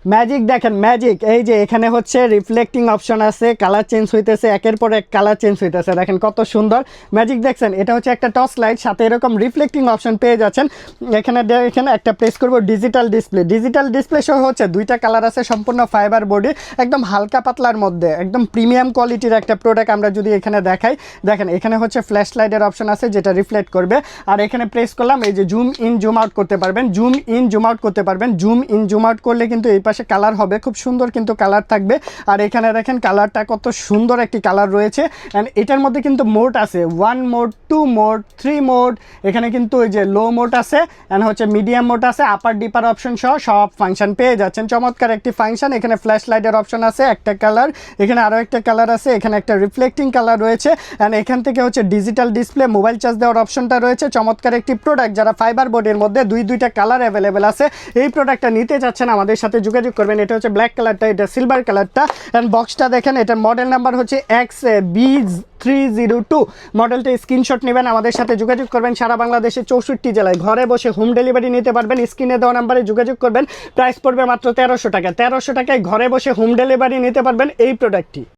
Magic দেখেন, magic এই যে এখানে হচ্ছে রিফ্লেক্টিং অপশন আছে, কালার চেঞ্জ হইতেছে, একের পর এক কালার চেঞ্জ হইতেছে, দেখেন কত সুন্দর ম্যাজিক দেখছেন। এটা হচ্ছে একটা টর্চ লাইট, সাথে এরকম রিফ্লেক্টিং অপশন পেয়ে যাচ্ছেন। এখানে একটা প্রেস করব ডিজিটাল ডিসপ্লে সহ হচ্ছে দুইটা কালার আছে, সম্পূর্ণ ফাইবার বডি, একদম হালকা পাতলার মধ্যে একদম প্রিমিয়াম কোয়ালিটির একটা প্রোডাক্ট। আমরা যদি এখানে দেখাই, দেখেন এখানে হচ্ছে ফ্ল্যাশ লাইটের অপশন আছে যেটা রিফ্লেক্ট করবে। আর এখানে প্রেস করলাম, এই যে জুম ইন জুম আউট করতে পারবেন, জুম ইন জুম আউট করতে পারবেন। জুম ইন জুম আউট করলে কিন্তু এই পাশে কালার হবে, খুব সুন্দর কিন্তু কালার থাকবে। আর এখানে দেখেন কালারটা কত সুন্দর একটি কালার রয়েছে। অ্যান্ড এটার মধ্যে কিন্তু মোড আছে, 1 মোড, 2 মোড, 3 মোড। এখানে কিন্তু ওই যে লো মোড আছে, অ্যান্ড হচ্ছে মিডিয়াম মোড আছে, আপার ডিপার অপশন সহ সব ফাংশন পেয়ে যাচ্ছেন। চমৎকার একটি ফাংশন। এখানে ফ্ল্যাশ লাইটের অপশন আছে একটা কালার, এখানে আরও একটা কালার আছে, এখানে একটা রিফ্লেক্টিং কালার রয়েছে। অ্যান্ড এখান থেকে হচ্ছে ডিজিটাল ডিসপ্লে, মোবাইল চার্জ দেওয়ার অপশনটা রয়েছে। চমৎকার একটি প্রোডাক্ট, যারা ফাইবার বোর্ডের মধ্যে দুইটা কালার অ্যাভেলেবেল আছে, এই প্রোডাক্টটা নিতে চাচ্ছেন আমাদের সাথে যোগাযোগ করবেন। এটা হচ্ছে ব্ল্যাক কালারটা, এটা সিলভার কালারটা। অ্যান্ড বক্সটা দেখেন, এটার মডেল নাম্বার হচ্ছে XB302। মডেলটা স্ক্রিনশট নেবেন, আমাদের সাথে যোগাযোগ করবেন। সারা বাংলাদেশে 64 জেলায় ঘরে বসে হোম ডেলিভারি নিতে পারবেন। স্ক্রিনে দেওয়া নাম্বারে যোগাযোগ করবেন। প্রাইস পড়বে মাত্র 1300 টাকা। 1300 টাকায় ঘরে বসে হোম ডেলিভারি নিতে পারবেন এই প্রোডাক্টটি।